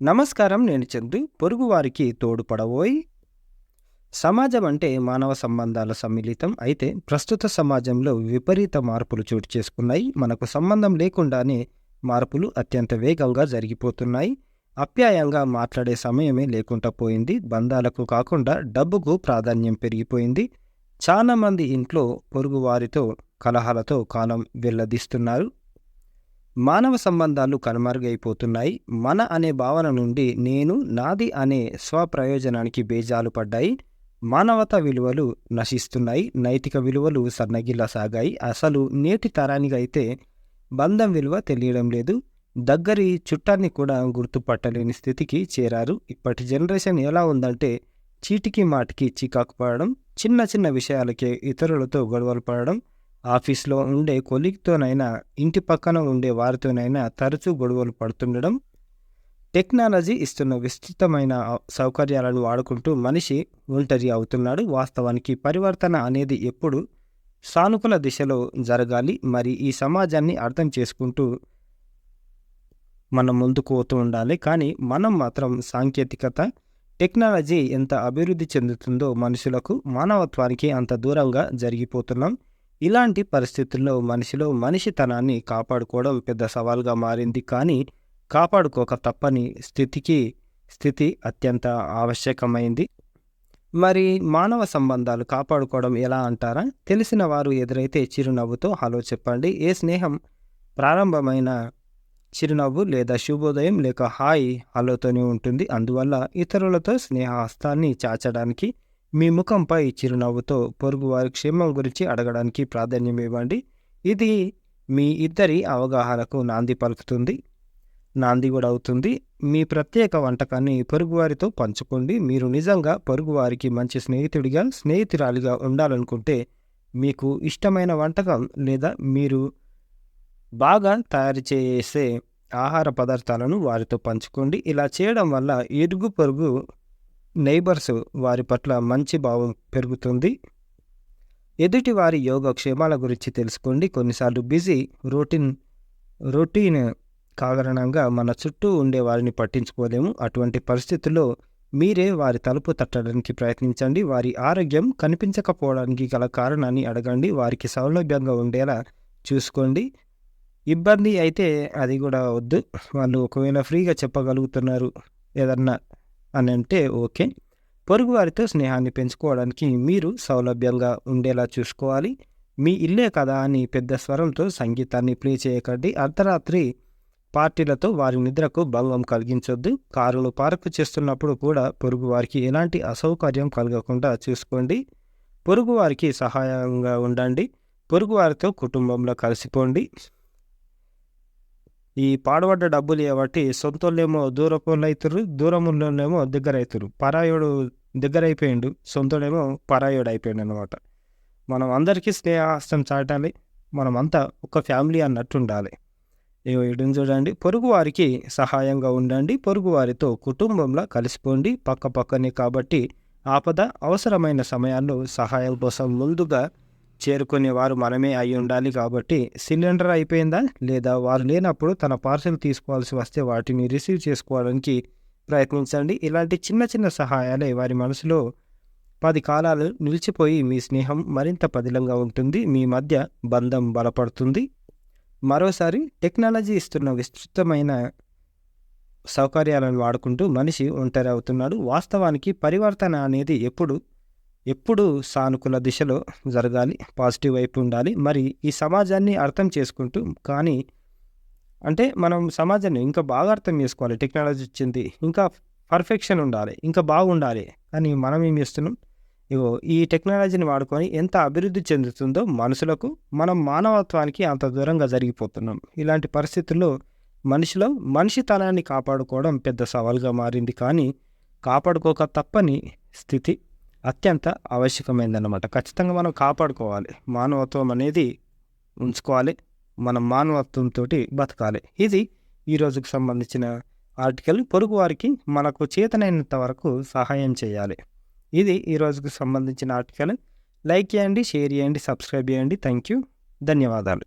నమస్కారం. నేను చందు. పొరుగువారికి తోడ్పడబోయ్. సమాజం అంటే మానవ సంబంధాల సమ్మిళితం. అయితే ప్రస్తుత సమాజంలో విపరీత మార్పులు చోటు చేసుకున్నాయి. మనకు సంబంధం లేకుండానే మార్పులు అత్యంత వేగంగా జరిగిపోతున్నాయి. ఆప్యాయంగా మాట్లాడే సమయమే లేకుండా పోయింది. బంధాలకు కాకుండా డబ్బుకు ప్రాధాన్యం పెరిగిపోయింది. చాలామంది ఇంట్లో పొరుగువారితో కలహాలతో కాలం వెల్లదీస్తున్నారు. మానవ సంబంధాలు కనుమరుగైపోతున్నాయి. మన అనే భావన నుండి నేను, నాది అనే స్వప్రయోజనానికి బీజాలు పడ్డాయి. మానవతా విలువలు నశిస్తున్నాయి. నైతిక విలువలు సన్నగిల్లా సాగాయి. అసలు నేటి తరానికైతే బంధం విలువ తెలియడం లేదు. దగ్గరి చుట్టాన్ని కూడా గుర్తుపట్టలేని స్థితికి చేరారు. ఇప్పటి జనరేషన్ ఎలా ఉందంటే చీటికి మాటికి చికాకు పడడం, చిన్న చిన్న విషయాలకే ఇతరులతో గొడవలు పడడం, ఆఫీస్లో ఉండే కొలీగ్తోనైనా ఇంటి పక్కన ఉండే వారితోనైనా తరచూ గొడవలు పడుతుండడం. టెక్నాలజీ ఇస్తున్న విస్తృతమైన సౌకర్యాలను వాడుకుంటూ మనిషి ఒంటరి అవుతున్నాడు. వాస్తవానికి పరివర్తన అనేది ఎప్పుడు సానుకూల దిశలో జరగాలి. మరి ఈ సమాజాన్ని అర్థం చేసుకుంటూ మనం ముందుకు పోతూ ఉండాలి. కానీ మనం మాత్రం సాంకేతికత, టెక్నాలజీ ఎంత అభివృద్ధి చెందుతుందో మనుషులకు, మానవత్వానికి అంత దూరంగా జరిగిపోతున్నాం. ఇలాంటి పరిస్థితుల్లో మనిషిలో మనిషితనాన్ని కాపాడుకోవడం పెద్ద సవాల్గా మారింది. కానీ కాపాడుకోక తప్పని స్థితి అత్యంత ఆవశ్యకమైంది. మరి మానవ సంబంధాలు కాపాడుకోవడం ఎలా అంటారా? తెలిసిన వారు ఎదురైతే చిరునవ్వుతో హలో చెప్పండి. ఏ స్నేహం ప్రారంభమైన చిరునవ్వు లేదా శుభోదయం లేక హాయ్ హలోతోనే ఉంటుంది. అందువల్ల ఇతరులతో స్నేహహస్తాన్ని చాచడానికి, మీ ముఖంపై చిరునవ్వుతో పొరుగువారి క్షేమం గురించి అడగడానికి ప్రాధాన్యం ఇవ్వండి. ఇది మీ ఇద్దరి అవగాహనకు నాంది పలుకుతుంది, నాంది కూడా అవుతుంది. మీ ప్రత్యేక వంటకాన్ని పొరుగువారితో పంచుకోండి. మీరు నిజంగా పొరుగువారికి మంచి స్నేహితుడిగా, స్నేహితురాలిగా ఉండాలనుకుంటే మీకు ఇష్టమైన వంటకం లేదా మీరు బాగా తయారు చేసే ఆహార పదార్థాలను వారితో పంచుకోండి. ఇలా చేయడం వల్ల ఇరుగు పొరుగు నైబర్స్ వారి పట్ల మంచి భావం పెరుగుతుంది. ఎదుటి వారి యోగక్షేమాల గురించి తెలుసుకోండి. కొన్నిసార్లు బిజీ రొటీన్ కారణంగా మన చుట్టూ ఉండే వారిని పట్టించుకోలేము. అటువంటి పరిస్థితుల్లో మీరే వారి తలుపు తట్టడానికి ప్రయత్నించండి. వారి ఆరోగ్యం కనిపించకపోవడానికి గల కారణాన్ని అడగండి. వారికి సౌలభ్యంగా ఉండేలా చూసుకోండి. ఇబ్బంది అయితే అది కూడా వద్దు. వాళ్ళు ఒకవేళ ఫ్రీగా చెప్పగలుగుతున్నారు ఏదన్నా అని అంటే ఓకే. పొరుగు వారితో స్నేహాన్ని పెంచుకోవడానికి మీరు సౌలభ్యంగా ఉండేలా చూసుకోవాలి. మీ ఇల్లే కదా అని పెద్ద స్వరంతో సంగీతాన్ని ప్లే చేయకండి. అర్ధరాత్రి పార్టీలతో వారి నిద్రకు భంగం కలిగించొద్దు. కారును పార్కు చేస్తున్నప్పుడు కూడా పొరుగు వారికి ఎలాంటి అసౌకర్యం కలగకుండా చూసుకోండి. పొరుగు వారికి సహాయంగా ఉండండి. పొరుగు వారితో కుటుంబంలో కలిసిపోండి. ఈ పాడుబడ్డ డబ్బులు కాబట్టి సొంతోళ్ళేమో దూరపోళ్ళు అవుతారు, దూరములోనేమో దగ్గర అవుతారు. పరాయోడు దగ్గర అయిపోయిండు, సొంతోడేమో పరాయోడు అయిపోయిండు అనమాట. మనం అందరికీ స్నేహహస్తం చాటాలి. మనమంతా ఒక ఫ్యామిలీ అన్నట్టు ఉండాలి. వీటిని చూడండి. పొరుగు వారికి సహాయంగా ఉండండి. పొరుగు వారితో కుటుంబంలో కలిసిపోండి. పక్క పక్కనే కాబట్టి ఆపద అవసరమైన సమయాల్లో సహాయం కోసం ముందుగా చేరుకునే వారు మనమే అయి ఉండాలి. కాబట్టి సిలిండర్ అయిపోయిందా లేదా వారు లేనప్పుడు తన పార్సెల్ తీసుకోవాల్సి వస్తే వాటిని రిసీవ్ చేసుకోవడానికి ప్రయత్నించండి. ఇలాంటి చిన్న చిన్న సహాయాలే వారి మనసులో 10 కాలాలు నిలిచిపోయి మీ స్నేహం మరింత పదిలంగా ఉంటుంది. మీ మధ్య బంధం బలపడుతుంది. మరోసారి టెక్నాలజీ ఇస్తున్న విస్తృతమైన సౌకర్యాలను వాడుకుంటూ మనిషి ఒంటరి అవుతున్నాడు. వాస్తవానికి పరివర్తన అనేది ఎప్పుడు సానుకూల దిశలో జరగాలి, పాజిటివ్ వైపు ఉండాలి. మరి ఈ సమాజాన్ని అర్థం చేసుకుంటూ కానీ అంటే మనం సమాజాన్ని ఇంకా బాగా అర్థం చేసుకోవాలి. టెక్నాలజీ వచ్చింది, ఇంకా పర్ఫెక్షన్ ఉండాలి, ఇంకా బాగుండాలి. కానీ మనం ఏం చేస్తున్నాం? ఈ టెక్నాలజీని వాడుకొని ఎంత అభివృద్ధి చెందుతుందో మనుషులకు, మనం మానవత్వానికి అంత దూరంగా జరిగిపోతున్నాం. ఇలాంటి పరిస్థితుల్లో మనిషితనాన్ని కాపాడుకోవడం పెద్ద సవాల్గా మారింది. కానీ కాపాడుకోక తప్పని స్థితి అత్యంత ఆవశ్యకమైందన్నమాట. ఖచ్చితంగా మనం కాపాడుకోవాలి. మానవత్వం అనేది ఉంచుకోవాలి. మనం మానవత్వంతో బతకాలి. ఇది ఈ రోజుకు సంబంధించిన ఆర్టికల్. పొరుగు వారికి మనకు చేతనైనంత వరకు సహాయం చేయాలి. ఇది ఈ రోజుకు సంబంధించిన ఆర్టికల్. లైక్ చేయండి, షేర్ చేయండి, సబ్స్క్రైబ్ చేయండి. Thank you. ధన్యవాదాలు.